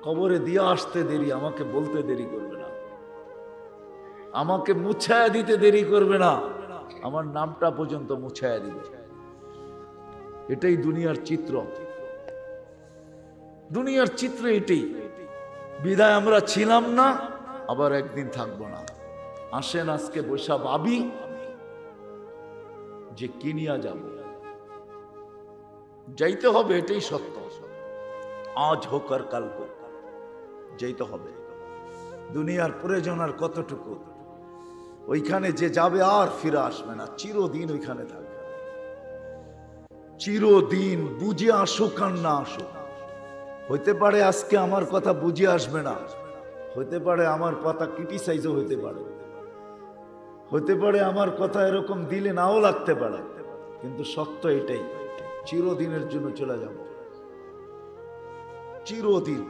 কবরে দিয়ে আসতে দেরি, আমাকে বলতে দেরি করবে না, আমাকে মুছায়া দিতে দেরি করবে না, আমার নামটা পর্যন্ত মুছায়া দিবে। এটাই দুনিয়ার চিত্র, দুনিয়ার চিত্র এটাই। বিদায় আমরা ছিলাম না, আবার একদিন থাকবো না। আসেন আজকে বৈশা ভাবি যে কিনিয়া যাব, যাইতে হবে, এটাই সত্য। আজ হোক আর কাল হোক যাইতে হবে। দুনিয়ার প্রয়োজন আর কতটুকু? ওইখানে যে যাবে আর ফিরে আসবে না, চিরদিন ওইখানে থাকবে, চিরদিন। বুঝে আসুক আর না আসুক, হইতে পারে আজকে আমার কথা বুঝে আসবে না, হইতে পারে আমার কথা ক্রিটিসাইজও হইতে পারে, হইতে পারে আমার কথা এরকম দিলে নাও লাগতে পারে, কিন্তু সত্য এটাই, চিরদিনের জন্য চলে যাব, চিরদিন,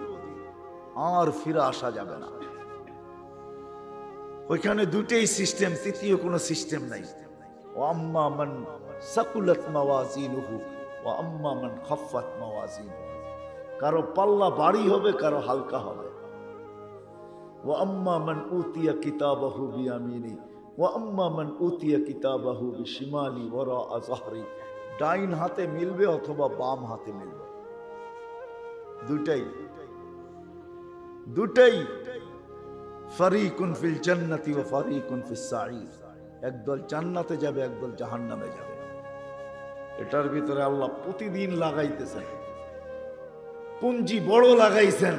আর ফিরে আসা যাবে না। ওইখানে দুটেই সিস্টেম, তৃতীয় কোনো সিস্টেম নাই। ওয়াম্মা মান সাকুলাত মাওয়াজিনুহু ওয়া আম্মা মান খাফফাত মাওয়াজিনুহু, কারো পাল্লা ভারী হবে, কারো হালকা হবে। ওয়া আম্মা মান উতিয়া কিতাবাহু বিয়ামিনি ওয়া আম্মা মান উতিয়া কিতাবাহু বিশিমালি ওয়ারাআ যাহরি, ডাইন হাতে মিলবে অথবা বাম হাতে মিলবে, দুটাই দুটাই। ফারিকুন ফিল জান্নাতি ওয়া ফারিকুন ফিস সাঈর, একদল জান্নাতে যাবে, একদল জাহান্নামে যাবে। এটার ভিতরে আল্লাহ প্রতিদিন লাগাইতেছেন পুঞ্জি, বড় লাগাইছেন,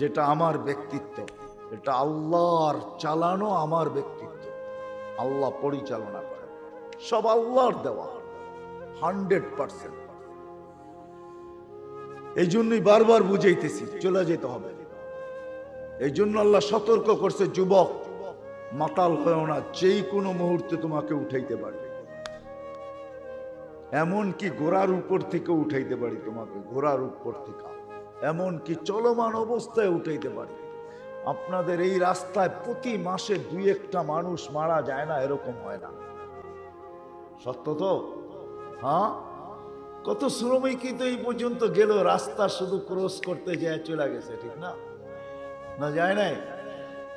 যেটা আমার ব্যক্তিত্ব, এটা আল্লাহর চালানো, আমার ব্যক্তিত্ব আল্লাহ পরিচালনা করেন, সব আল্লাহর দেওয়া 100%। এই জন্যই বারবার বুঝাইতেছি চলে যেতে হবে। এই জন্য আল্লাহ সতর্ক করছে, যুবক মাতাল হয়েও না, যেই কোনো মুহূর্তে তোমাকে উঠাইতে পারে। এমন কি ঘোড়ার উপর থেকে উঠাইতে পারি তোমাকে, ঘোড়ার উপর থেকে, এমন কি চলমান অবস্থায় উঠাইতে পারি। আপনাদের এই রাস্তায় প্রতি মাসে 2-1টা মানুষ মারা যায় না, এরকম হয় না? সত্য তো? হ্যাঁ, কত শ্রমিকই তো এই পর্যন্ত গেল, রাস্তা শুধু ক্রস করতে যায় চলে গেছে, ঠিক না? না যায় নাই?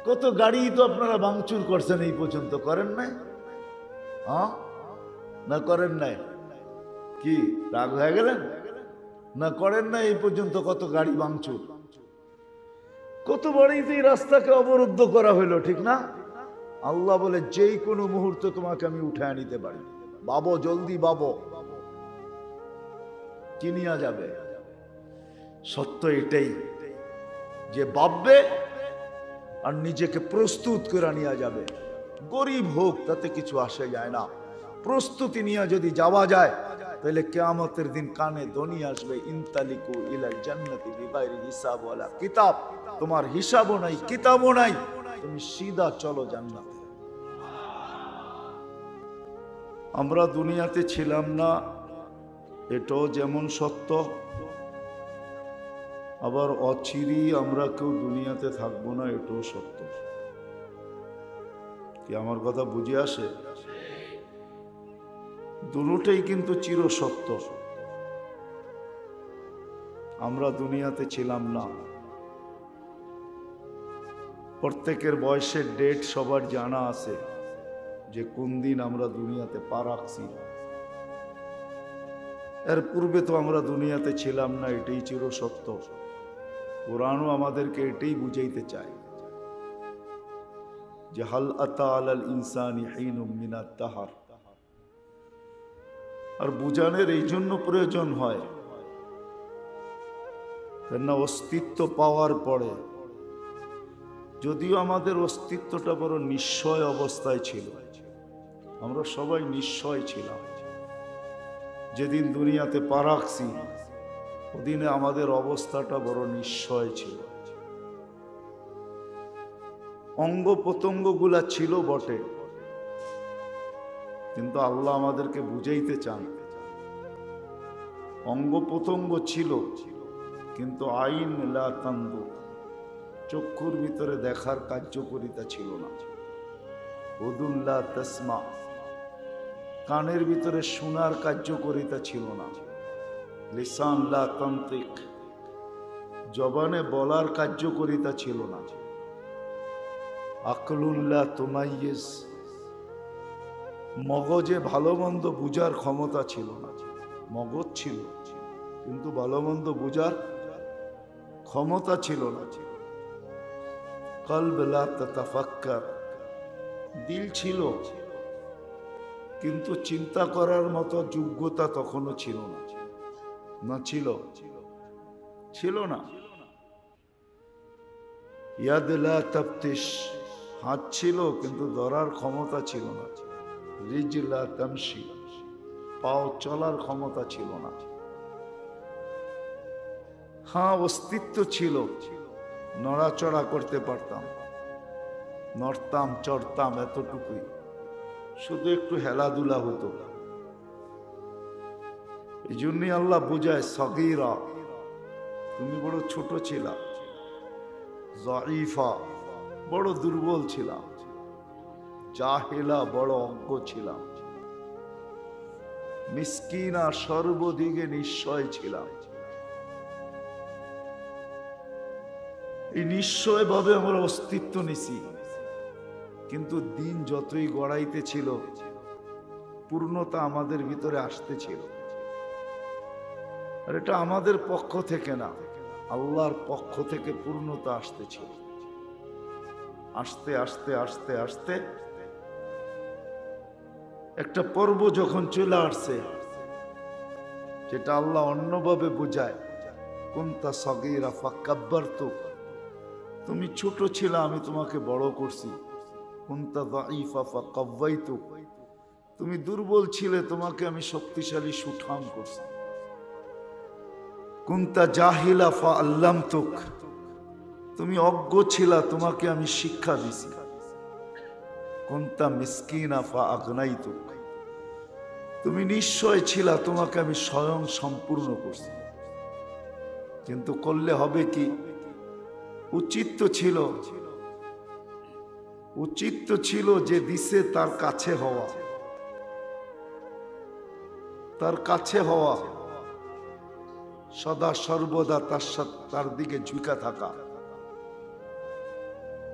কত গাড়ি তো আপনারা ভাঙচুর করছেন এই পর্যন্ত, করেন নাই? হ্যাঁ না করেন নাই? কি রাগ হয়ে গেলেন? না করেন না এই পর্যন্ত কত গাড়ি ভাঙচুর, কত বাড়িতে এই রাস্তাকে অবরুদ্ধ করা হইলো, ঠিক না? আল্লাহ বলে যেই কোনো মুহূর্তে তোমাকে আমি উঠায় নিতে পারি, বাবো, জলদি বাবো, কি নিয়ে যাবে। সত্য এটাই যে ভাববে আর নিজেকে প্রস্তুত করে নিয়ে যাবে। গরিব হোক তাতে কিছু আসে যায় না, প্রস্তুতি নিয়ে যদি যাওয়া যায় তাহলে কিয়ামতের দিন কানে ধ্বনি আসবে, ইনতালিকু ইলাল জান্নাতি বিগাইরি হিসাব ওয়ালা কিতাব, তোমার হিসাবও নাই, কিতাবও নাই, তুমি সিধা চলো জান্নাতে। আমরা দুনিয়াতে ছিলাম না, এটাও যেমন সত্য, আবার অচিরেই আমরা কেউ দুনিয়াতে থাকবো না, এটাও সত্য। কি আমার কথা বুঝে আসে? দুটোই কিন্তু চির সত্য। আমরা দুনিয়াতে ছিলাম না, প্রত্যেকের বয়সের ডেট সবার জানা আছে, যে কোন দিন আমরা দুনিয়াতে পা রাখছি। এর পূর্বে তো আমরা দুনিয়াতে ছিলাম না, এটাই চির সত্য। কোরআনও আমাদেরকে এটাই বুঝাইতে চায় যে হাল আতা আলাল ইনসানি হিনুম মিনাত দাহর। আর বুঝানোর এই জন্য প্রয়োজন হয়, কেননা অস্তিত্ব পাওয়ার পরে, যদিও আমাদের অস্তিত্বটা বড় নিশ্চয় অবস্থায় ছিল, আমরা সবাই নিশ্চয় ছিলাম, যেদিন দুনিয়াতে পা রাখছি ওদিনে আমাদের অবস্থাটা বড় নিশ্চয় ছিল। অঙ্গ প্রত্যঙ্গ গুলা ছিল বটে, কিন্তু আল্লাহ আমাদেরকে বুঝাইতে চান, অঙ্গ প্রত্যঙ্গ ছিল কিন্তু আইন লা তানদু, চক্ষুর ভিতরে দেখার কার্যকরিতা ছিল না। উদুল্লা তাসমা, কানের ভিতরে শোনার কার্যকরিতা ছিল না। লিসান লা তান্তিক, জবানে বলার কার্যকারিতা ছিল না। আকলুল্লাহ তুমাইয়িজ, মগজে ভালো মন্দ বুঝার ক্ষমতা ছিল না। মগজ ছিল কিন্তু ভালো মন্দ বুঝার ক্ষমতা ছিল না। কলব লা তাতাফাক্কার, দিল ছিল কিন্তু চিন্তা করার মতো যোগ্যতা তখনও ছিল না। না ছিল? ছিল না। ইয়াদ লা তাফতিশ, হাত ছিল কিন্তু ধরার ক্ষমতা ছিল না। রিজলা তামশি, পাও চলার ক্ষমতা ছিল না। হ্যাঁ, অস্তিত্ব ছিল, নড়াচড়া করতে পারতাম, নড়তাম চড়তাম, এতটুকুই, শুধু একটু হেলাধুলা হতো। এই জন্যই আল্লাহ বুঝায় সগীরা, তুমি বড় ছোট ছিলা, যাইফা বড় দুর্বল ছিলাম, জাহেলা বড় অজ্ঞ ছিলাম, মিসকিনা সর্বদিকে নিশ্চয় ছিলাম। এই নিশ্চয় ভাবে আমরা অস্তিত্ব নিছি, কিন্তু দিন যতই গড়াইতে ছিল পূর্ণতা আমাদের ভিতরে আসতেছিল। আর এটা আমাদের পক্ষ থেকে না, আল্লাহর পক্ষ থেকে পূর্ণতা আসতেছিল। আস্তে আস্তে আস্তে আস্তে একটা পর্ব যখন চলে আসছে, যেটা আল্লাহ অন্যভাবে বোঝায়, কুনতা সগীরা ফাকাব্বারতুক, তুমি ছোট ছিল আমি তোমাকে বড় করছি। কুনতা যাইফা ফাকাওয়াইতুক, তুমি দুর্বল ছিলে তোমাকে আমি শক্তিশালী সুঠাম করছি। কুনতা জাহিলা ফাআল্লামতুক, তুমি অজ্ঞ ছিলা তোমাকে আমি শিক্ষা দিছি। কুনতা মিসকিনা ফাআগনাইতুক, তুমি নিশ্চয় ছিলা তোমাকে আমি স্বয়ং সম্পূর্ণ করছি। কিন্তু করলে হবে কি? উচিত তো ছিল যে দিছে তার কাছে হওয়া, তার কাছে হওয়া, সদা সর্বদা তার সাথে তার দিকে ঝুঁকা থাকা,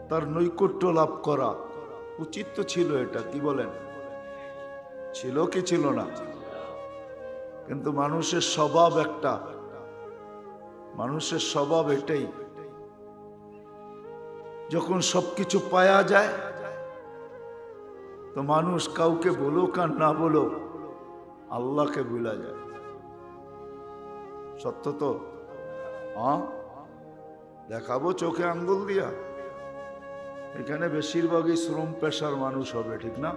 তার নৈকট্য লাভ করা উচিত তো ছিল। এটা কি বলেন? ছিল কি ছিল না? কিন্তু মানুষের স্বভাব একটা, মানুষের স্বভাব এটাই, যখন সবকিছু পাওয়া যায় তো মানুষ কাউকে বলুক আর না বলুক আল্লাহকে ভুলা যায়। সত্য তো? দেখাবো চোখে আঙ্গুল দিয়া? এখানে বেশিরভাগই শ্রম পেশার মানুষ হবে, ঠিক না?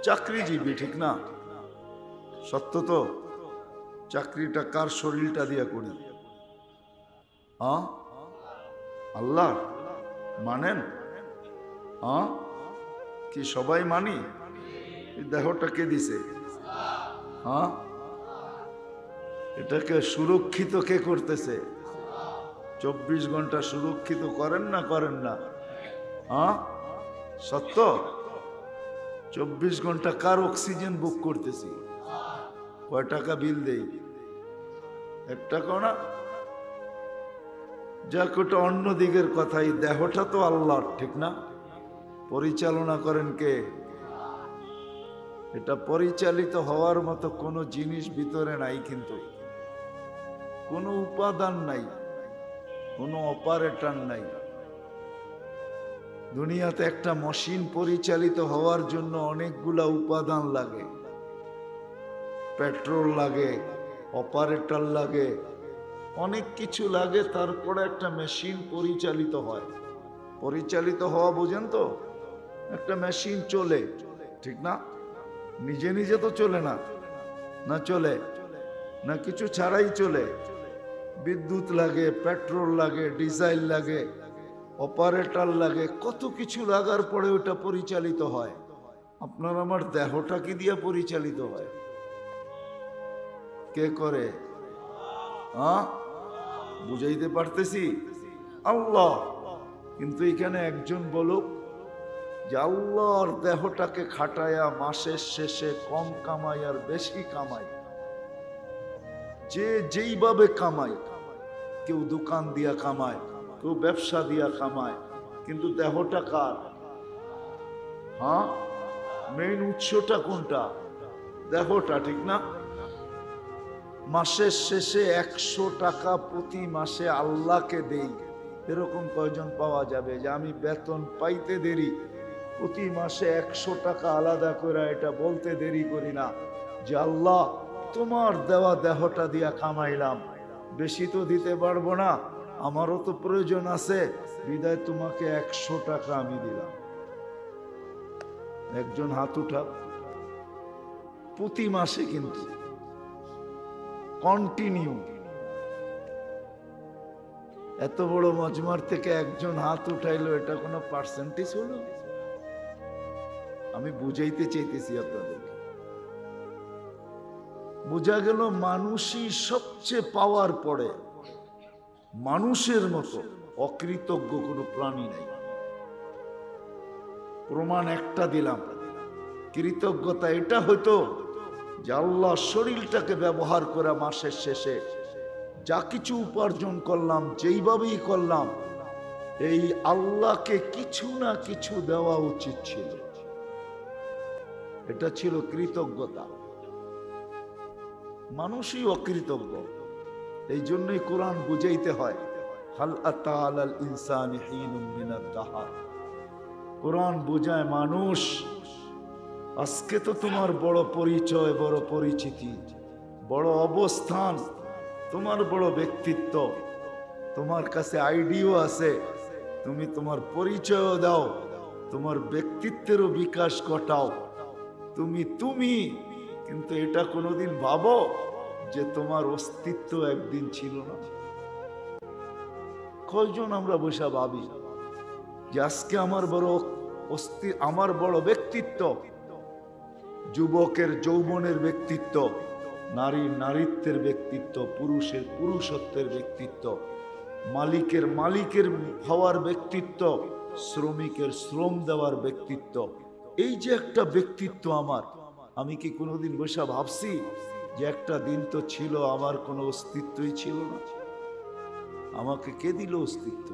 চাকরিজীবী, ঠিক না? সত্য তো? চাকরিটা কার শরীরটা দিয়া করি? আল্লাহ মানেন? কি সবাই মানি? দেহটা কে দিছে? এটাকে সুরক্ষিত কে করতেছে? 24 ঘন্টা সুরক্ষিত করেন না করেন না? সত্য? 24 ঘন্টা কার অক্সিজেন বুক করতেছি? কয় টাকা বিল দেই? 1 টাকা না? যাক, ওটা অন্য দিকের কথাই। দেহটা তো আল্লাহর, ঠিক না? পরিচালনা করেন কে? এটা পরিচালিত হওয়ার মতো কোনো জিনিস ভিতরে নাই, কিন্তু কোনো উপাদান নাই, কোনো অপারেটর নাই। দুনিয়াতে একটা মেশিন পরিচালিত হওয়ার জন্য অনেকগুলা উপাদান লাগে, পেট্রোল লাগে, অপারেটর লাগে, অনেক কিছু লাগে, তারপরে একটা মেশিন পরিচালিত হয়। পরিচালিত হওয়া বোঝেন তো? একটা মেশিন চলে, ঠিক না? নিজে নিজে তো চলে না, না চলে না, কিছু ছাড়াই চলে। বিদ্যুৎ লাগে, পেট্রোল লাগে, ডিজেল লাগে, অপারেটর লাগে, কত কিছু লাগার পরে ওটা পরিচালিত হয়। আপনার আমার দেহটা কি দিয়ে পরিচালিত হয়? কে করে? বুঝাইতে পারতেছি? আল্লাহ। কিন্তু এখানে একজন বলুক যে আল্লাহর দেহটাকে খাটায়া মাসের শেষে কম কামাই আর বেশি কামাই, যে যেইভাবে কামাই কেউ দোকান দিয়া কামায়, কেউ ব্যবসা দিয়া কামায়, কিন্তু দেহটা কার? হ্যাঁ, মেইন উৎসটা কোনটা? দেহটা, ঠিক না? মাসের শেষে 100 টাকা প্রতি মাসে আল্লাহকে দেই, এরকম কয়জন পাওয়া যাবে যে আমি বেতন পাইতে দেরি, প্রতি মাসে 100 টাকা আলাদা করে এটা বলতে দেরি করি না যে আল্লাহ তোমার দেওয়া দেহটা দিয়া কামাইলাম, বেশি তো দিতে পারবো না, আমারও তো প্রয়োজন আছে, বিদায় তোমাকে 100 টাকা আমি দিলাম। একজন হাত উঠা। প্রতি মাসে কিন্তু কন্টিনিউ। এত বড় মজমার থেকে একজন হাত উঠাইলো, এটা কোনো পার্সেন্টেজ হলো? আমি বুঝাইতে চাইতেছি আপনাদেরকে। বোঝা গেল মানুষই সবচেয়ে পাওয়ার পরে মানুষের মতো অকৃতজ্ঞ কোনো প্রাণী নেই। প্রমাণ একটা দিলাম। কৃতজ্ঞতা এটা হইতো যে আল্লাহ শরীরটাকে ব্যবহার করে মাসের শেষে যা কিছু উপার্জন করলাম, যেইভাবেই করলাম, এই আল্লাহকে কিছু না কিছু দেওয়া উচিত ছিল। এটা ছিল কৃতজ্ঞতা। মানুষই অকৃতজ্ঞ। এই জন্যই কোরআন বুঝাইতে হয়, হাল আতা আলাল ইনসানি হিনুম মিনাদ দাহার। কোরআন বুঝায় মানুষ, আজকে তো তোমার বড় পরিচয়, বড় পরিচিতি, বড় অবস্থান, তোমার বড় ব্যক্তিত্ব, তোমার কাছে আইডিও আছে, তুমি তোমার পরিচয়ও দাও, তোমার ব্যক্তিত্বেরও বিকাশ ঘটাও, তুমি কিন্তু এটা কোনোদিন ভাবো যে তোমার অস্তিত্ব একদিন ছিল না? কয়জন আমরা বসে ভাবি যে আজকে আমার বড় ব্যক্তিত্ব, যুবকের যৌবনের ব্যক্তিত্ব, নারীর নারীত্বের ব্যক্তিত্ব, পুরুষের পুরুষত্বের ব্যক্তিত্ব, মালিকের হওয়ার ব্যক্তিত্ব, শ্রমিকের শ্রম দেওয়ার ব্যক্তিত্ব, এই যে একটা ব্যক্তিত্ব আমার, আমি কি কোনোদিন বসে ভাবছি যে একটা দিন তো ছিল আমার কোনো অস্তিত্বই ছিল না? আমাকে কে দিল অস্তিত্ব?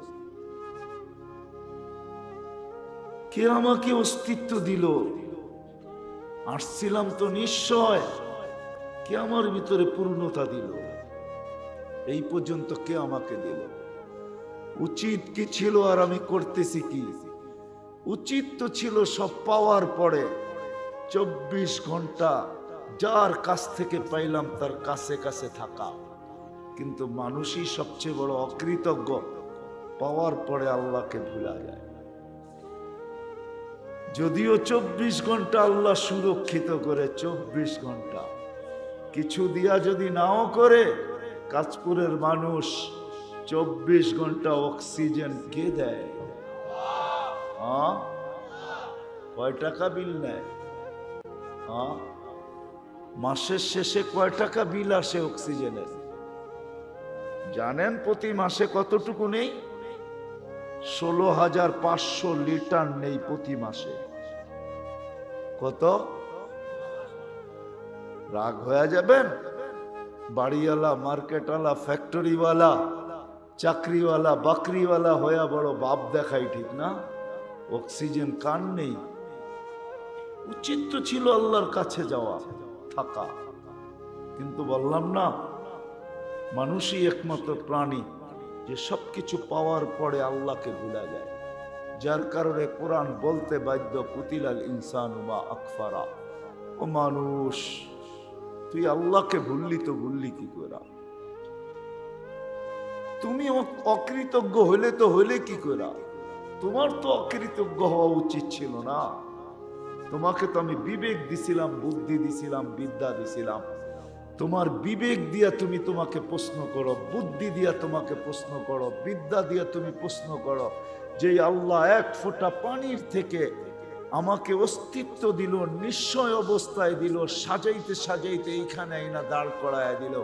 কে আমাকে অস্তিত্ব দিল? আসছিলাম তো নিশ্চয়, কে আমার ভিতরে পূর্ণতা দিল? এই পর্যন্ত কে আমাকে দিল? উচিত কি ছিল আর আমি করতেছি কি? উচিত তো ছিল সব পাওয়ার পরে 24 ঘন্টা যার কাছ থেকে পাইলাম তার কাছে কাছে থাকা। কিন্তু মানুষই সবচেয়ে বড় অকৃতজ্ঞ, পাওয়ার পরে আল্লাহকে ভুলা যায়। যদিও 24 ঘন্টা আল্লাহ সুরক্ষিত করে, 24 ঘন্টা কিছু দিয়া যদি নাও করে, কাঁচপুরের মানুষ 24 ঘন্টা অক্সিজেন কে দেয়? কয় টাকা বিল নেয়? মাসের শেষে কয় টাকা বিল আসে অক্সিজেনের জানেন? প্রতি মাসে কতটুকু নেই? 16,500 লিটার নেই প্রতি মাসে। কত? রাগ হয়ে যাবেন? বাড়িওয়ালা, মার্কেটওয়ালা, ফ্যাক্টরিওয়ালা, চাকরিওয়ালা, বাকরিওয়ালা হয়ে বড় বাপ দেখাই, ঠিক না? অক্সিজেন কান নেই। উচিত তো ছিল আল্লাহর কাছে যাওয়া, থাকা, কিন্তু বললাম না, মানুষই একমাত্র প্রাণী যে সবকিছু পাওয়ার পরে আল্লাহকে ভুলা যায়। যার কারণে কোরআন বলতে বাধ্য, কুতিলাল ইনসানু মা আকফারা। ও মানুষ, তুই আল্লাহকে ভুললি তো ভুললি কি করে? তুমি অকৃতজ্ঞ হইলে কি করে? তোমার তো অকৃতজ্ঞ হওয়া উচিত ছিল না। তোমাকে তো আমি বিবেক দিছিলাম, বুদ্ধি দিছিলাম, বিদ্যা দিছিলাম। তোমার বিবেক দিয়া তুমি তোমাকে প্রশ্ন করো, বুদ্ধি দিয়া তোমাকে প্রশ্ন করো, বিদ্যা দিয়া তুমি প্রশ্ন করো, যে আল্লাহ এক ফোঁটা পানির থেকে আমাকে অস্তিত্ব দিল, নিশ্চয় অবস্থায় দিল, সাজাইতে সাজাইতে এইখানে আইনা দাঁড় করায় দিল।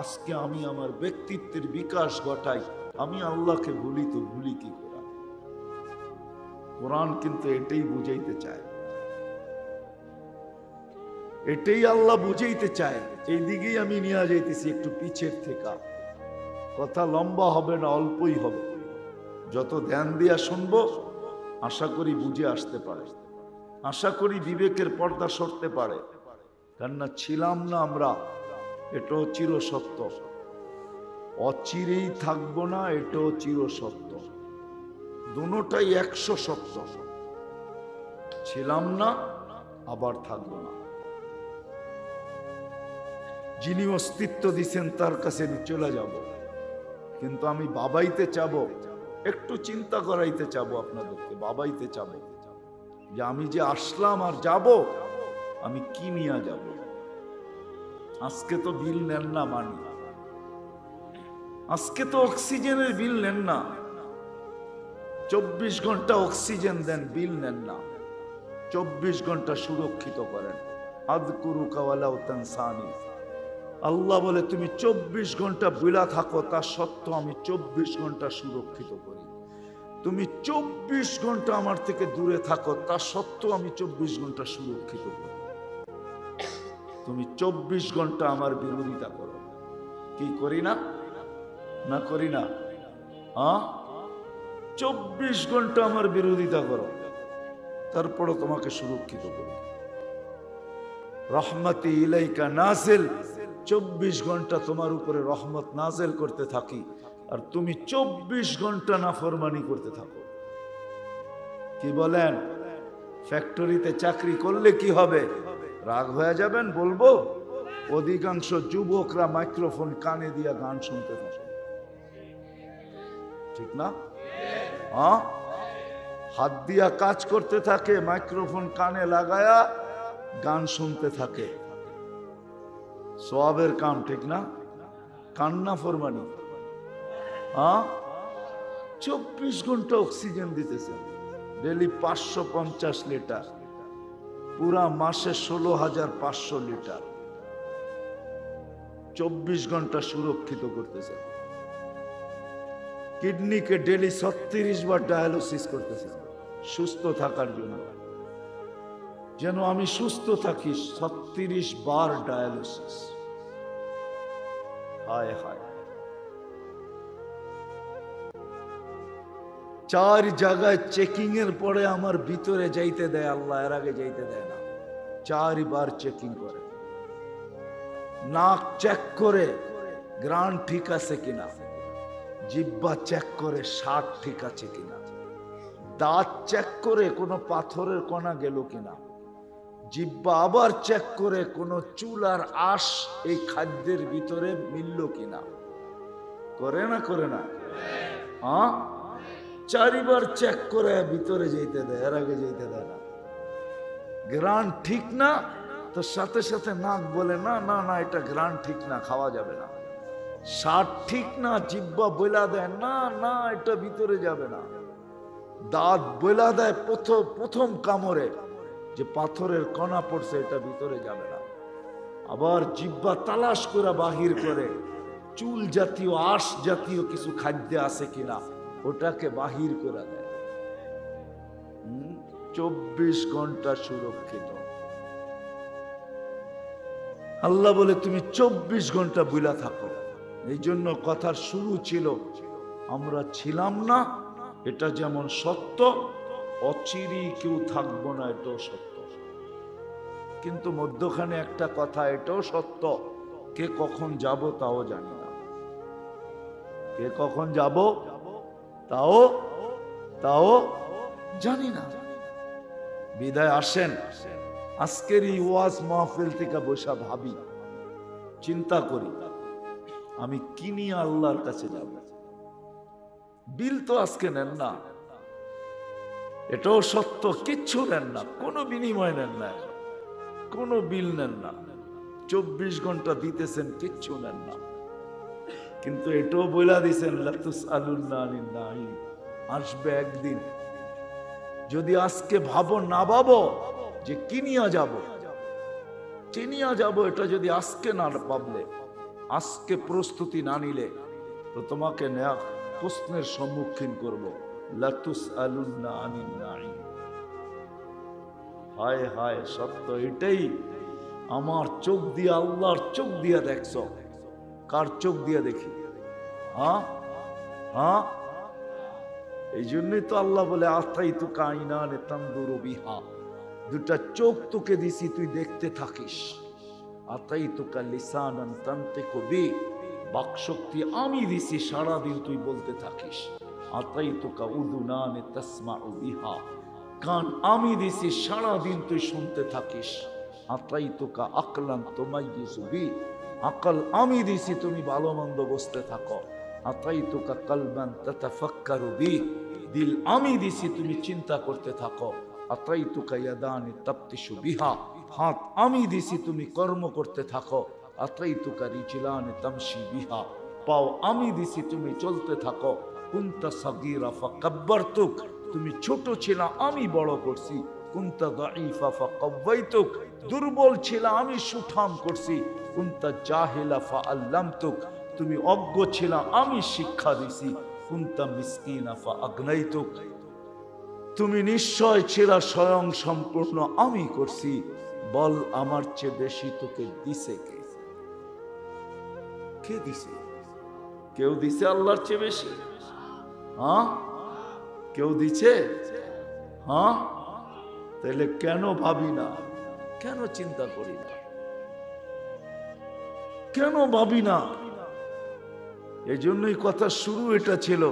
আজকে আমি আমার ব্যক্তিত্বের বিকাশ ঘটাই, আমি আল্লাহকে ভুলি তো ভুলি কি করে? কোরআন কিন্তু এটাই বুঝাইতে চায়, এটাই আল্লাহ বুঝাইতে চায়। এই দিকেই আমি নিয়ে যাইতেছি একটু পিছের থেকে। কথা লম্বা হবে না, অল্পই হবে। যত ধ্যান দিয়া শুনবো আশা করি বুঝে আসতে পারে, আশা করি বিবেকের পর্দা সরতে পারে। কেননা ছিলাম না আমরা, এটাও চিরসত্য। অচিরেই থাকবো না, এটাও চিরসত্য। দুটোটাই 100 সত্য। ছিলাম না, আবার থাকবো না। যিনি অস্তিত্ব দিচ্ছেন তার কাছে চলে যাব, কিন্তু আমি বাবাইতে চাবো। একটু চিন্তা করাইতে চাবো আপনাদেরকে, বাবাইতে চাবো যে আমি যে আসলাম আর যাব, আমি কি নিয়ে যাব। আজকে তো বিল নেন না, মানি আজকে তো অক্সিজেনের বিল নেন না। 24 ঘন্টা অক্সিজেন দেন, বিল নেন না। 24 ঘন্টা সুরক্ষিত করেন। আযকুরুকা ওয়ালাউ তানসানি। আল্লাহ বলে তুমি 24 ঘন্টা বিলা থাকো, তা সত্ত্বেও আমি 24 ঘন্টা সুরক্ষিত করি। তুমি 24 ঘন্টা আমার থেকে দূরে থাকো, তা সত্ত্বেও আমি 24 ঘন্টা সুরক্ষিত করি। তুমি 24 ঘন্টা আমার বিরোধিতা করো, কি করি না? না করি না? 24 ঘন্টা আমার বিরোধিতা করো, তারপরও তোমাকে সুরক্ষিত করি। রহমতি ইলাইকা নাজিল, 24 ঘন্টা তোমার উপরে রহমত নাজিল করতে থাকি, আর তুমি 24 ঘন্টা নাফরমানি করতে থাকো। কি বলেন? ফ্যাক্টরিতে চাকরি করলে কি হবে? রাগ হয়ে যাবেন বলবো? অধিকাংশ যুবকরা মাইক্রোফোন কানে দিয়া গান শুনতে থাকে, ঠিক না? হাত দিয়া কাজ করতে থাকে, মাইক্রোফোন কানে লাগায়া গান শুনতে থাকে। সওয়াবের কাম, ঠিক না? কান্না ফরমানি। 24 ঘন্টা অক্সিজেন দিতেছে, ডেলি 550 লিটার, পুরা মাসে 16,500 লিটার। 24 ঘন্টা সুরক্ষিত করতেছে। কিডনিকে ডেলি 36 বার ডায়ালিসিস করতেছে সুস্থ থাকার জন্য, যেন আমি সুস্থ থাকি। 36 বার ডায়ালিসিস। হায় হায়। 4 জায়গায় চেকিং এর পরে আমার ভিতরে যাইতে দেয় আল্লাহ, এর আগে যাইতে দেয় না। 4 বার চেকিং করে, নাক চেক করে গ্রান ঠিক আছে কিনা, জিহ্বা চেক করে স্বাদ ঠিক আছে কিনা, দাঁত চেক করে কোনো পাথরের কণা গেল কিনা, জিহ্বা আবার চেক করে কোনো চুল আর আঁশ এই খাদ্যের ভিতরে মিলল কিনা। করে না? করে না? 4 বার চেক করে ভিতরে যেতে দেয়, এর আগে যেতে দেয় না। গ্রান ঠিক না তো সাথে সাথে নাক বলে না না না, এটা গ্রান ঠিক না, খাওয়া যাবে না। স্বাদ ঠিক না, জিহ্বা বইলা দেয় না না, এটা ভিতরে যাবে না। দাঁত বইলা দেয় প্রথম কামড়ে যে পাথরের কণা পড়ছে, এটা ভিতরে যাবে না। আবার জিহ্বা তালাশ করে বাহির করে চুল জাতীয় আঁশ জাতীয় কিছু খাদ্য আছে কিনা, ওটাকে বাহির করে দেয়। 24 ঘন্টা সুরক্ষিত। আল্লাহ বলে তুমি 24 ঘন্টা বুলা থাকো। এই জন্য কথার শুরু ছিল আমরা ছিলাম না, এটা যেমন সত্য, অচিরেই কেউ থাকবো না, এটাও সত্য। কিন্তু মধ্যখানে একটা কথা, এটাও সত্য, কে কখন যাব তাও জানি না। কে কখন যাব তাও জানি না। বিদায় আসেন, আজকের এই ওয়াজ মাহফিল থেকে বসা ভাবি, চিন্তা করি আমি কি নিয়ে আল্লাহর কাছে যাব। বিল তো আজকে নেন না, এটাও সত্য, কিচ্ছু নেন না, কোনো বিনিময় নেন না, কোনো বিল নেন না। 24 ঘন্টা দিতেছেন, কিচ্ছু নেন না। কিন্তু এটাও বইলা দিছেন লাতুসআলুন্না আনিন নাঈম, আসবে একদিন। যদি আজকে ভাবো না ভাবো যে কি নিয়ে যাব, এটা যদি আজকে না ভাবলে, আজকে প্রস্তুতি না নিলে, তো তোমাকে প্রশ্নের সম্মুখীন করব। লাতুসআলুন্না আনিন নাঈম। হায় হায়, সত্য এটাই। আমার চোখ দিয়ে, আল্লাহর চোখ দিয়ে দেখছো। কার চোখ দিয়ে দেখি? হ্যাঁ হ্যাঁ, এই জন্যই তো আল্লাহ বলে আস্তাই তু কাইনানে তানদুরু বিহা, দুটা চোখ তোকে দিছি তুই দেখতে থাকিস। আতাই তুকা লিসানান তানতিকু বি, বাক শক্তি আমি দিছি সারাদিন তুই বলতে থাকিস। আতাই তুকা উযুনানে তাসমাউ বিহা, কান আমি দিছি সারাদিন তুই শুনতে থাকিস। আতাই তুকা আকলান তুমাইয়িজু বি, আকল আমি দিছি তুমি ভালো মন্দ বুঝতে থাকো। আতাই তুকা কলবান তাতাফাক্কারু বি, দিল আমি দিছি তুমি চিন্তা করতে থাকো। আতাই তুকা ইয়াদানি তাবতিশু বিহা, হাত আমি দিছি তুমি কর্ম করতে থাকো। আতাই তুকা রিজলানে তামশি বিহা, পাও আমি দিছি তুমি চলতে থাকো। কুনতা সাগীরা ফাকাব্বারতুক, তুমি ছোট ছিলা আমি বড় করছি। কুনতা দাঈফা ফাকাওয়াইতুক, দুর্বল ছিলা আমি সুঠাম করছি। কুনতা জাহিলা ফাআল্লামতুক, তুমি অজ্ঞ ছিলা আমি শিক্ষা দিছি। কুনতা মিসকিনা ফাআগনাইতুক, তুমি নিশ্চয় ছিলা স্বয়ং সম্পূর্ণ আমি করছি। বল আমার চেয়ে বেশি তোকে দিছে কে? কে দিছে? কেউ দিছে আল্লাহর চেয়ে বেশি? হ্যাঁ, কেউ দিছে? হ্যাঁ, তাহলে কেন ভাবি না, কেন চিন্তা করি না, কেন ভাবি না? এই জন্যই কথা শুরু এটা ছিল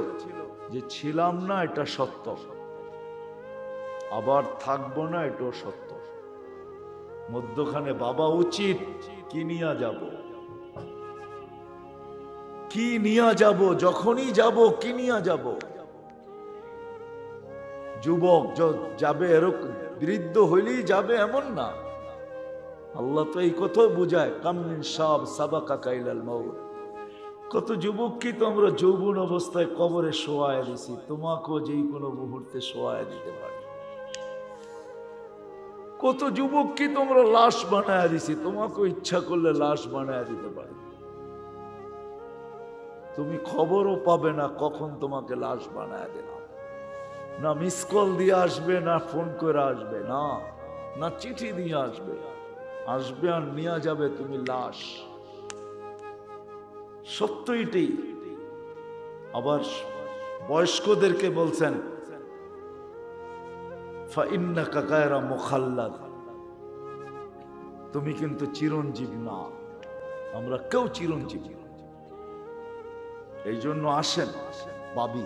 যে ছিলাম না এটা সত্য, আবার থাকবো না এটাও সত্য। মধ্যখানে বাবা উচিত কি নিয়ে যাব, কি নিয়ে যাব, যখনই যাব কি নিয়ে যাব। যুবক যাবে এরকম, বৃদ্ধ হইলেই যাবে এমন না। আল্লাহ তো এই কথা বুঝায়, কামিন সাব সাবাকা কাইলাল মাউত। কত যুবক কি তো আমরা যৌবন অবস্থায় কবরে শোয়ায় দিছি, তোমাকেও যেই কোনো মুহূর্তে শোয়ায় দিতে পারি। কত যুবক কি তোমরা লাশ বানায় দিছি, তোমাকেও ইচ্ছা করলে লাশ বানায় দিতে পারি। তুমি খবরও পাবে না কখন তোমাকে লাশ বানায় দিলাম। না মিস কল দিয়ে আসবে, না ফোন করে আসবে, না না চিঠি দিয়ে আসবে, আসবে আর নিয়ে যাবে তুমি লাশ। সত্য এটাই। আবার বয়স্কদেরকে বলছেন ফাইন্নাকা গায়রা মুখাল্লাদ, তুমি কিন্তু চিরঞ্জীব না, আমরা কেউ চিরঞ্জীব না। এই জন্য আসেন ভাবি,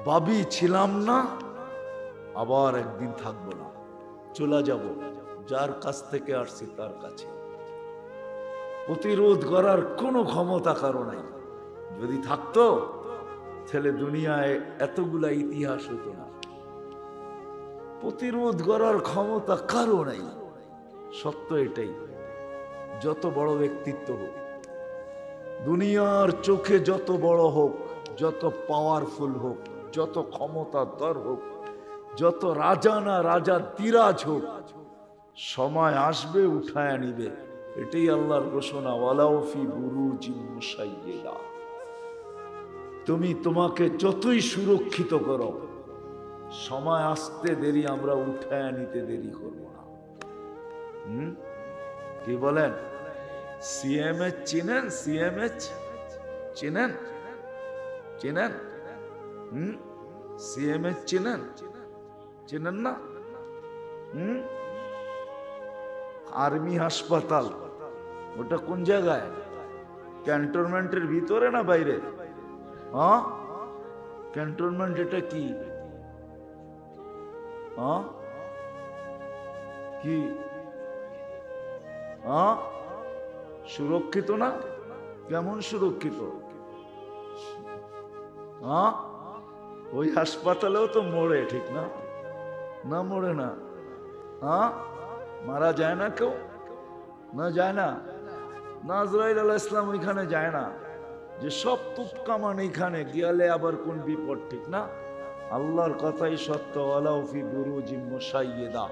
ভাবি ছিলাম না, আবার একদিন থাকবো না, চলে যাব যার কাছ থেকে আসছি তার কাছে। প্রতিরোধ করার কোনো ক্ষমতা কারো নাই। যদি থাকতো তাহলে দুনিয়ায় এতগুলা ইতিহাস হতো না। প্রতিরোধ করার ক্ষমতা কারো নাই, সত্য এটাই। যত বড় ব্যক্তিত্ব হোক, দুনিয়ার চোখে যত বড় হোক, যত পাওয়ারফুল হোক, যত ক্ষমতাধর হোক, যত রাজা না রাজা দিরাজ হোক, সময় আসবে উঠায় নিবে। এটাই আল্লাহর ঘোষণা, ওয়ালাউ ফি বুরুজিন মুশাইয়্যিদা। তুমি তোমাকে যতই সুরক্ষিত করো, সময় আসতে দেরি, আমরা উঠায় নিতে দেরি করব না। কি বলেন? সিএমএইচ চিনেন? সিএমএইচ চিনেন? চিনেন? সিএমএইচ চিনেন? চিনেন না? আর্মি হাসপাতাল, ওটা কোন জায়গায়? ক্যান্টনমেন্টের ভিতরে না বাইরে? হ্যাঁ, ক্যান্টনমেন্ট এটা কি? হ্যাঁ, কি? হ্যাঁ, সুরক্ষিত না? কেমন সুরক্ষিত? হ্যাঁ, ওই হাসপাতালেও তো মরে, ঠিক না? না মরে না? হ্যাঁ, মারা যায় না কেউ? না যায় না? আজরাইল আলাইহিস সালাম ওইখানে যায় না, যে সব তুপকামান এইখানে গিয়ালে আবার কোন বিপদ, ঠিক না? আল্লাহর কথাই সত্য, ওয়ালাউ ফি বুরুজিন মুশাইয়্যিদা।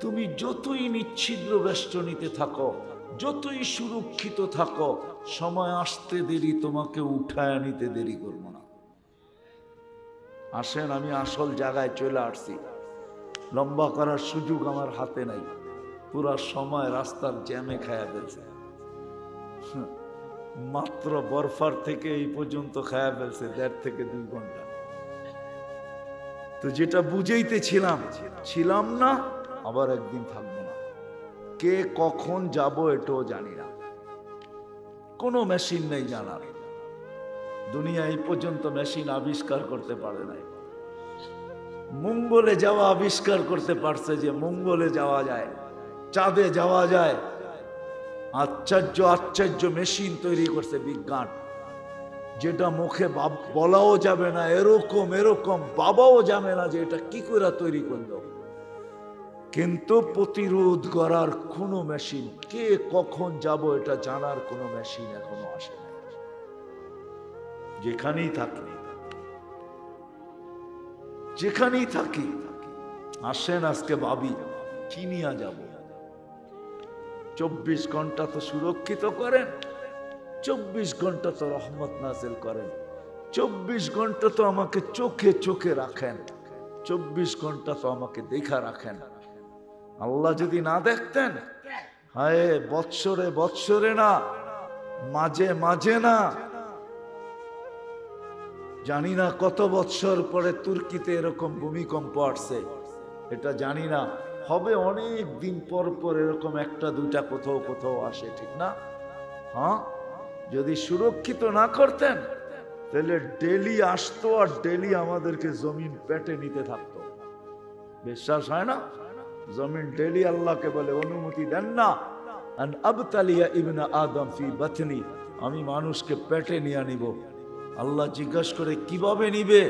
তুমি যতই নিচ্ছিদ্র বেষ্টনীতে থাকো, যতই সুরক্ষিত থাকো, সময় আসতে দেরি, তোমাকে উঠায় নিতে দেরি করবো না। আসেন, আমি আসল জায়গায় চলে আসছি। লম্বা করার সুযোগ আমার হাতে নাই, পুরা সময় রাস্তার জ্যামে খায়া ফেলছে। মাত্র বরফার থেকে এই পর্যন্ত খায়া ফেলছে 1.5 থেকে 2 ঘন্টা। তো যেটা বুঝাইতে ছিলাম না, আবার একদিন থাকবো না। কে কখন যাব এটাও জানি না, কোনো মেশিন নেই জানার। দুনিয়া এই পর্যন্ত মেশিন আবিষ্কার করতে পারে নাই। মঙ্গলে যাওয়া আবিষ্কার করতে পারছে যে মঙ্গলে যাওয়া যায়, চাঁদে যাওয়া যায়। আশ্চর্য আশ্চর্য মেশিন তৈরি করছে বিজ্ঞান, যেটা মুখে বলাও যাবে না, এরকম এরকম বাবাও যাবে না যে এটা কি করে তৈরি করলো। কিন্তু প্রতিরোধ করার কোনো মেশিন, কে কখন যাব এটা জানার কোনো মেশিন এখনো আসে না। যেখানেই থাকি আসেন আজকে ভাবি কি নিয়ে যাব। 24 ঘন্টা তো সুরক্ষিত করেন, 24 ঘন্টা তো রহমত নাজিল করেন, 24 ঘন্টা তো আমাকে চোখে চোখে রাখেন, 24 ঘন্টা তো আমাকে দেখা রাখেন। আল্লাহ যদি না দেখতেন, হায় বৎসরে বৎসরে না, মাঝে মাঝে না, জানি না কত বৎসর পরে তুর্কিতে এরকম ভূমিকম্প আসছে, এটা জানি না, হবে অনেক দিন পর পর এরকম একটা দুইটা কোথাও কোথাও আসে, ঠিক না? হ্যাঁ, যদি সুরক্ষিত না করতেন তাহলে ডেলি আসতো আর ডেলি আমাদেরকে জমিন পেটে নিতে থাকতো। বিশ্বাস হয় না? জমিন ডেলি আল্লাহকে বলে অনুমতি দেন না, আন আবতালিয়া ইবনা আদম ফি বাতনি, আমি মানুষকে পেটে নিয়ে নিব। আল্লাহ জিজ্ঞাসা করে কিভাবে নিবে?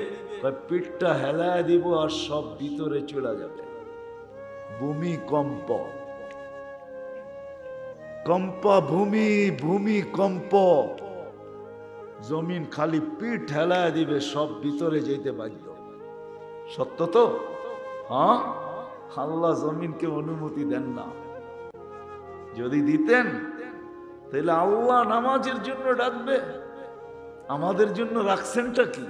পিঠটা হেলায় দিব আর সব ভিতরে চলে যাবে। ভূমিকম্প, কম্পা ভূমি, ভূমিকম্প, জমিন খালি পিঠ হেলায় দিবে, সব ভিতরে যেতে বাধ্য। সত্য তো? হ্যাঁ, আল্লাহ জমিনকে অনুমতি দেন না। যদি দিতেন তাহলে আল্লাহ নামাজের জন্য ডাকবে। আমাদের জন্য রাখছেনটা কি?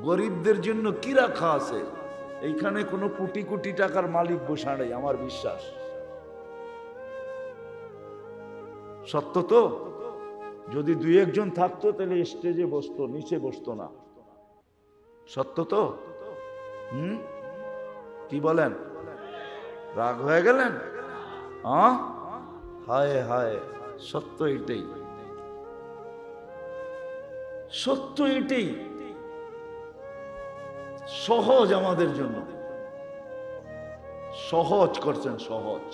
গরিবদের জন্য কি রাখা আছে? এইখানে কোনো কোটি কোটি টাকার মালিক বসা নেই, আমার বিশ্বাস। সত্য তো? যদি 2-1 জন থাকতো তাহলে স্টেজে বসতো, নিচে বসতো না। সত্য তো? কি বলেন? রাগ হয়ে গেলেন? হায় হায়, সত্য এটাই, সত্য এটাই। সহজ আমাদের জন্য, সহজ করছেন, সহজ,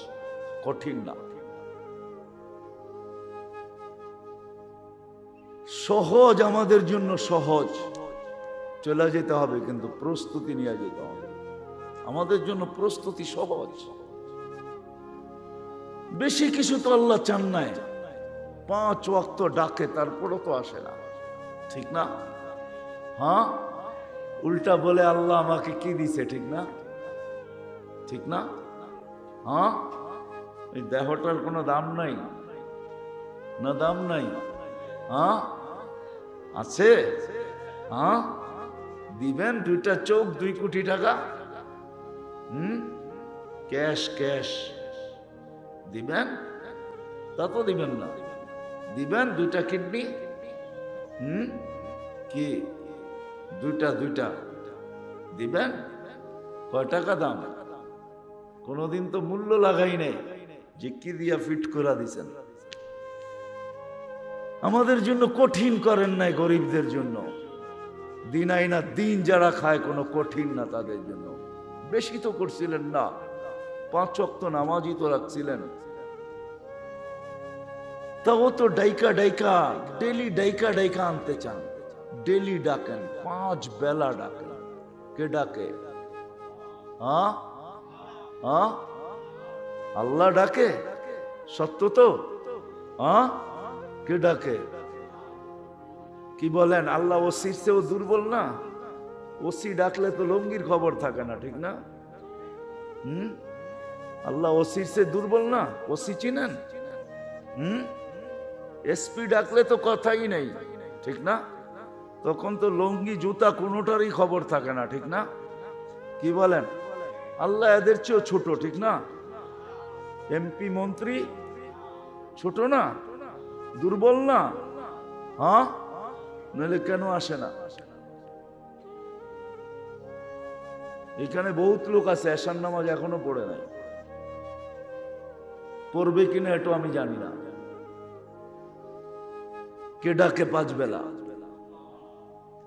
কঠিন না। সহজ আমাদের জন্য, সহজ। চলে যেতে হবে কিন্তু প্রস্তুতি নিয়ে যেতে হবে। আমাদের জন্য প্রস্তুতি সহজ। বেশি কিছু তো আল্লাহ চান নাই। 5 ওয়াক্ত ডাকে, তারপরও তো আসে না, ঠিক না? হ্যাঁ, উল্টা বলে আল্লাহ আমাকে কি দিছে, ঠিক না? ঠিক না? হ্যাঁ, এই দেহটার কোনো দাম নাই না? দাম নাই? হ্যাঁ, আছে। হ্যাঁ, দিবেন 2টা চোখ, 2 কোটি টাকা, ক্যাশ ক্যাশ দিবেন? তা তো দিবেন না। দিবেন 2টা কিডনি, কি 2টা দিবেন? কয় টাকা দাম? কোনদিন তো মূল্য লাগাই নাই যে কি দিয়া ফিট করে দিছেন। আমাদের জন্য কঠিন করেন নাই, গরিবদের জন্য। দিন আইনা দিন যারা খায় কোনো কঠিন না তাদের জন্য। বেশি তো করছিলেন না, 5 ওয়াক্ত নামাজই তো রাখছিলেন। তাও তো ডাইকা ডাইকা, ডেলি ডাইকা ডাইকা আনতে চান। ডেলি ডাকেন, 5 বেলা ডাকেন। কে ডাকে? আল্লাহ ডাকে। সত্য তো? কে ডাকে? কি বলেন? আল্লাহ ওসির চেয়েও দুর্বল না? ওসি ডাকলে তো লঙ্গির খবর থাকে না, ঠিক না? আল্লাহ ওসির চেয়ে দুর্বল না? ওসি চিনেন? এসপি ডাকলে তো কথাই নেই, ঠিক না? তখন তো লঙ্গি জুতা কোনোটারই খবর থাকে না, ঠিক না? কি বলেন? আল্লাহ এদের চেয়েও ছোট, ঠিক না? এমপি মন্ত্রী ছোট না? দুর্বল না? হ্যাঁ, নইলে কেন আসে না? এখানে বহুত লোক আছে এশার নামাজ এখনো পড়ে নাই, পড়বে কিনা এটা আমি জানি না। কে ডাকে 5 বেলা?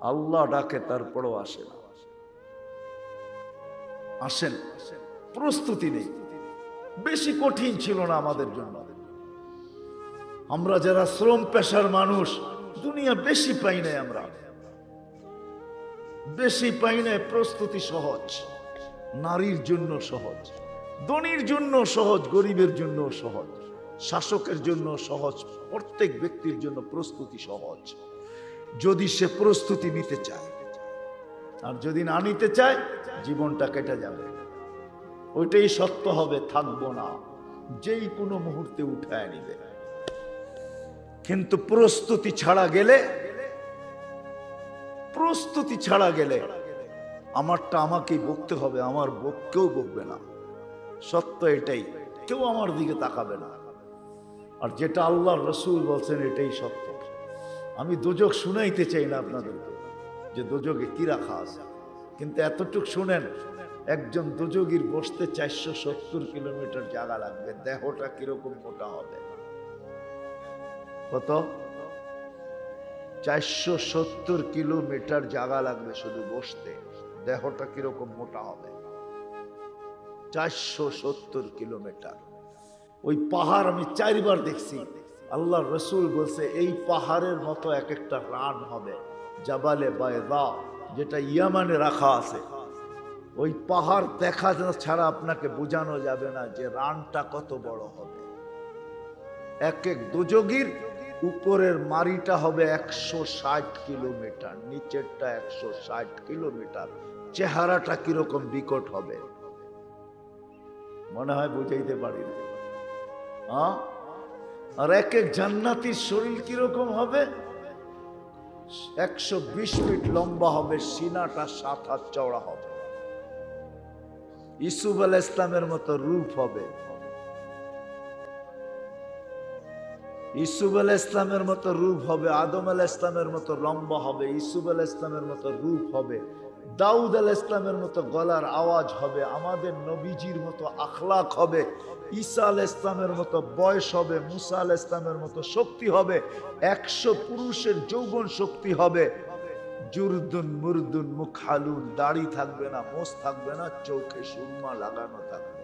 আল্লাহ ডাকে, তারপরও আসে না। আসেন, প্রস্তুতি নেই। বেশি কঠিন ছিল না আমাদের জন্য। আমরা যারা শ্রম পেশার মানুষ, দুনিয়া বেশি পাই নাই, আমরা বেশি পাই নাই। প্রস্তুতি সহজ, নারীর জন্য সহজ, ধনীর জন্য সহজ, গরিবের জন্য সহজ, শাসকের জন্য সহজ, প্রত্যেক ব্যক্তির জন্য প্রস্তুতি সহজ, যদি সে প্রস্তুতি নিতে চায়। আর যদি না নিতে চায়, জীবনটা কেটে যাবে। ওইটাই সত্য হবে, থাকবো না, যেই কোনো মুহূর্তে উঠায় নিবে। কিন্তু প্রস্তুতি ছাড়া গেলে, প্রস্তুতি ছাড়া গেলে আমারটা আমাকেই বকতে হবে, আমার কেউ বকবে না। সত্য এটাই, কেউ আমার দিকে তাকাবে না। আর যেটা আল্লাহর রাসূল বলছেন এটাই সত্য। আমি দোজখ শুনাইতে চাই না আপনাদেরকে যে দোজখে কি রাখা আছে, কিন্তু এতটুক শুনেন, একজন দোজখীর বসতে 470 কিলোমিটার জায়গা লাগবে। দেহটা কিরকম মোটা হবে? কত? 470 কিলোমিটার জায়গা লাগবে শুধু বসতে। দেহটা কিরকম মোটা হবে? 470 কিলোমিটার। ওই পাহাড় আমি 4 বার দেখছি। আল্লাহর রাসূল বলছে এই পাহাড়ের মতো এক একটা রান হবে, জাবালে বায়দা, যেটা ইয়ামানে রাখা আছে। ওই পাহাড় দেখা ছাড়া আপনাকে বোঝানো যাবে না যে রানটা কত বড় হবে। এক এক দোজখীর উপরের মারিটা হবে 160 কিলোমিটার, নিচেরটা 160 কিলোমিটার। চেহারাটা কিরকম বিকট হবে মনে হয় বুঝাইতে পারি না। আর এক এক জান্নাতীর শরীর কিরকম হবে? 120 ফিট লম্বা হবে, সিনাটা 7 হাত চওড়া হবে। ইউসুফ আলাইহিস সালামের মতো রূপ হবে, ইউসুফ আলাইহিস সালামের মতো রূপ হবে। আদম আলাইহিস সালামের মতো লম্বা হবে, ইউসুফ আলাইহিস সালামের মতো রূপ হবে। দাউদ আলাইহিস সালামের মতো গলার আওয়াজ হবে। আমাদের নবীজির মতো আখলাক হবে। ঈসা আলাইহিস সালামের মতো বয়স হবে। মুসা আলাইহিস সালামের মতো শক্তি হবে। 100 পুরুষের যৌবন শক্তি হবে। জুরদুন মুরদুন মুখালুন, দাড়ি থাকবে না, মোছ থাকবে না, চোখে সুরমা লাগানো থাকবে।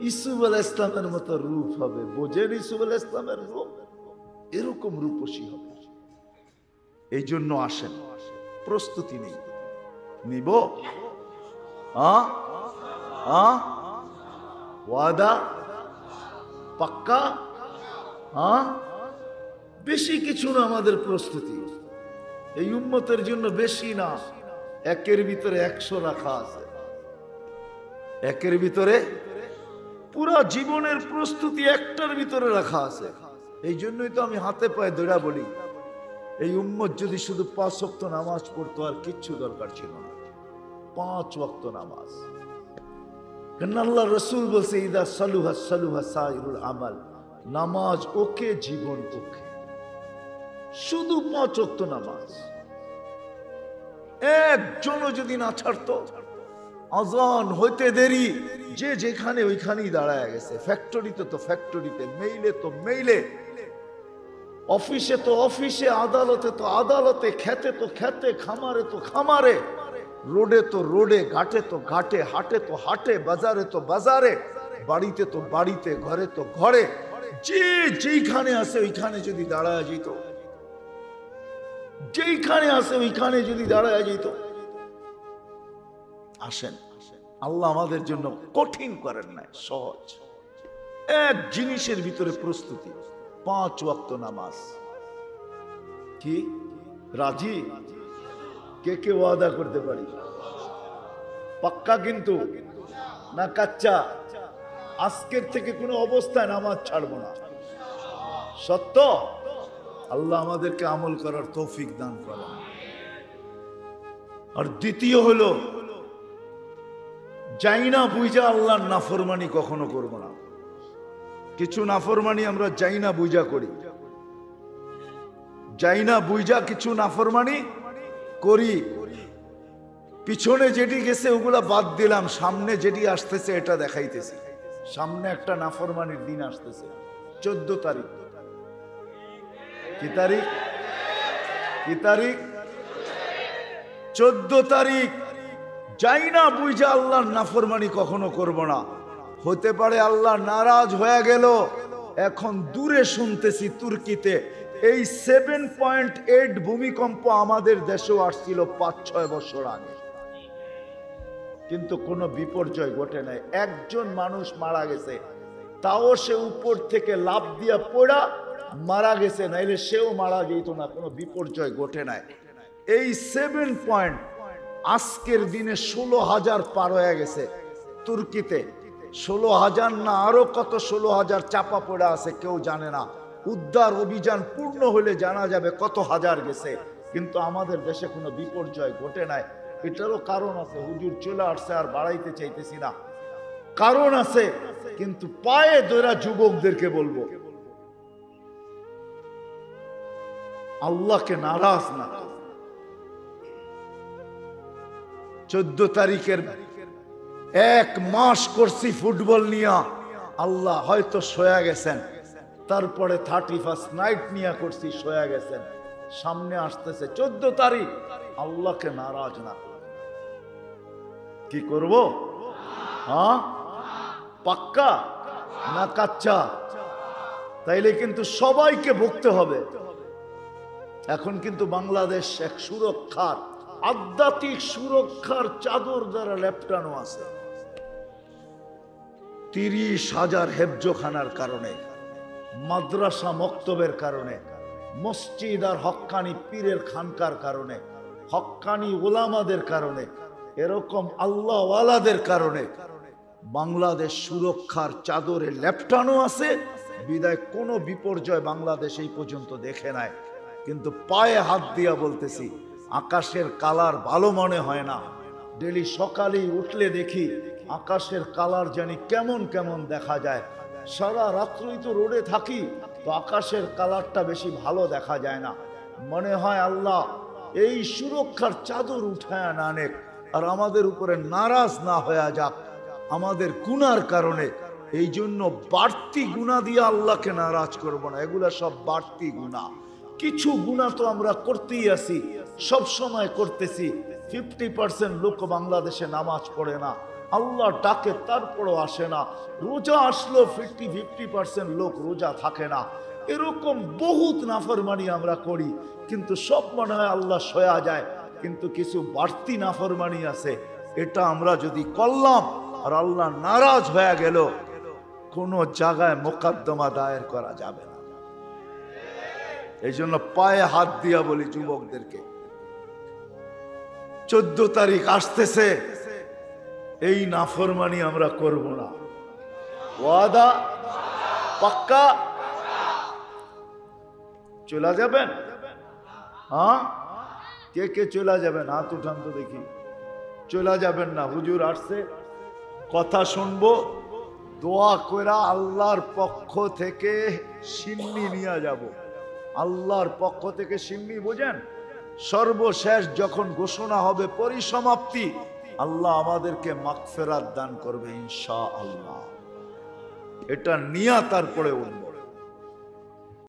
ইউসুফ আলাইহিস সালামের মতো রূপ হবে। বোঝেন ইউসুফ আলাইহিস সালামের রূপ? এরকম রূপসী হবে। এই জন্য আসেন, প্রস্তুতি নেই, নিব। ওয়াদা পাক্কা? বেশি কিছু না আমাদের প্রস্তুতি। এই উম্মতের জন্য বেশি না, 1-এর ভিতরে 100 রাখা আছে। 1-এর ভিতরে পুরা জীবনের প্রস্তুতি 1টার ভিতরে রাখা আছে। এই জন্যই তো আমি হাতে পায়ে দৌড়া বলি, এই উম্মত যদি শুধু 5 ওয়াক্ত নামাজ পড়তো আর কিচ্ছু দরকার ছিল না। 5 ওয়াক্ত নামাজ। কেন আল্লাহ রাসূল বলছে ইদা সালুহা সালুহা সাইরুল আমাল, নামাজ ওকে, জীবন ওকে। শুধু 5 ওয়াক্ত নামাজ একজনও যদি না ছাড়তো, আজান হইতে দেরি যে যেখানে ওইখানেই দাঁড়ায় গেছে। ফ্যাক্টরিতে তো ফ্যাক্টরিতে, মেইলে তো মেইলে, অফিসে তো অফিসে, আদালতে তো আদালতে, খেতে তো খেতে, খামারে তো খামারে, রোডে তো রোডে, ঘাটে তো ঘাটে, হাটে তো হাটে, বাজারে তো বাজারে, বাড়িতে তো বাড়িতে, ঘরে তো ঘরে। যে যেইখানে আছে ওইখানে যদি দাঁড়ায় যেত, যেইখানে আছে ওইখানে যদি দাঁড়ায় যেত। আসেন, আল্লাহ আমাদের জন্য কঠিন করেন নাই, সহজ। এক জিনিসের ভিতরে প্রস্তুতি, 5 ওয়াক্ত নামাজ। কি রাজি? কে কে ওয়াদা করতে পারি? পাক্কা কিন্তু না কাচ্চা? আজকের থেকে কোনো অবস্থায় নামাজ ছাড়বো না। সত্য? আল্লাহ আমাদেরকে আমল করার তৌফিক দান করেন। আর দ্বিতীয় হলো, যাই না বুঝা আল্লাহর নাফরমানি কখনো করব না। কিছু নাফরমানি আমরা যাই না বুঝা করি, যাই না বুঝা কিছু নাফরমানি করি। পিছনে যেটি গেছে ওগুলা বাদ দিলাম, সামনে যেটি আসতেছে এটা দেখাইতেছি। সামনে একটা নাফরমানির দিন আসতেছে 14 তারিখ। কি তারিখ? কি তারিখ? 14 তারিখ। যাই না বুঝা আল্লাহর নাফরমানি কখনো করব না। হতে পারে আল্লাহ নারাজ হয়ে গেল। এখন দূরে শুনতেছি তুর্কিতে এই 7.8 ভূমিকম্প আমাদের দেশেও আসছিল 5-6 বছর আগে, কিন্তু কোনো বিপর্যয় ঘটে নাই। একজন মানুষ মারা গেছে, তাও সে উপর থেকে লাফ দিয়া পড়া মারা গেছে, নাইলে সেও মারা যেত না, কোনো বিপর্যয় ঘটে নাই। এই 7 পয়েন্ট আজকের দিনে 16,000 পার হয়ে গেছে তুর্কিতে। 16,000 না আরো কত 16,000 চাপা পড়া আছে কেউ জানে না। উদ্ধার অভিযান পূর্ণ হলে জানা যাবে কত হাজার গেছে, কিন্তু আমাদের দেশে কোনো বিপর্যয় ঘটে নাই। এটারও কারণ আছে, হুজুর চলে আসছে আর বাড়াইতে চাইতেছি না, কারণ আছে। কিন্তু পায়ে ধরা যুবকদেরকে বলবো, আল্লাহকে নারাজ না। 14 তারিখের 1 মাস করছি ফুটবল নিয়া, আল্লাহ হয়তো সয়া গেছেন। তারপরে 31st নাইট নিয়া করছি, সয়া গেছেন। সামনে আসতেছে 14 তারিখ, আল্লাহকে নারাজ না কি করব? হ্যাঁ, পাক্কা না কাচ্চা? তাইলে কিন্তু সবাইকে ভুগতে হবে। এখন কিন্তু বাংলাদেশ এক সুরক্ষার, আধ্যাত্মিক সুরক্ষার চাদর দ্বারা লেপটানো আছে। 30,000 হেফজখানার কারণে, মাদ্রাসা মক্তবের কারণে, মসজিদ আর হক্কানি পীরের খানকার কারণে, হক্কানি ওলামাদের কারণে, এরকম আল্লাহওয়ালাদের কারণে বাংলাদেশ সুরক্ষার চাদরে লেপটানো আছে। বিদায় কোনো বিপর্যয় বাংলাদেশ এই পর্যন্ত দেখে নাই। কিন্তু পায়ে হাত দিয়া বলতেছি, আকাশের কালার ভালো মনে হয় না। ডেলি সকালেই উঠলে দেখি আকাশের কালার জানি কেমন কেমন দেখা যায়। সারা রাত্রই তো রোডে থাকি, তো আকাশের কালারটা বেশি ভালো দেখা যায় না। মনে হয় আল্লাহ এই সুরক্ষার চাদর উঠায় না আনেক, আর আমাদের উপরে নারাজ না হয়ে যাক আমাদের গুনার কারণে। এই জন্য বাড়তি গুনাহ দিয়ে আল্লাহকে নারাজ করব না, এগুলা সব বাড়তি গুনাহ। কিছু গুনাহ তো আমরা করতেই আছি, সব সময় করতেছি। 50% লোক বাংলাদেশে নামাজ পড়ে না, আল্লাহ ডাকে তারপরও আসে না। রোজা আসলো 50% লোক রোজা থাকে না। এরকম বহুত নাফরমানি আমরা করি, কিন্তু সব মনে হয় আল্লাহ সয়া যায়। কিন্তু কিছু বাড়তি নাফরমানি আছে, এটা আমরা যদি করলাম আর আল্লাহ নারাজ হয়ে গেল, কোনো জায়গায় মোকদ্দমা দায়ের করা যাবে না। এই জন্য পায়ে হাত দিয়া বলি যুবকদেরকে, 14 তারিখ আসতেছে, এই নাফরমানি আমরা করব না। ওয়াদা পাক্কা? চলে যাবেন? হ্যাঁ, কে কে চলে যাবেন? হাত উঠান তো দেখি। চলে যাবেন না, হুজুর আসছে, কথা শুনবো, দোয়া কইরা আল্লাহর পক্ষ থেকে সিন্নি নিয়ে যাব। আল্লাহর পক্ষ থেকে সিন্নি বোঝেন, সর্বশেষ যখন ঘোষণা হবে পরিসমাপ্তি, আল্লাহ আমাদেরকে মাগফিরাত দান করবে ইনশাআল্লাহ। এটা নিয়া তারপরে উঠব।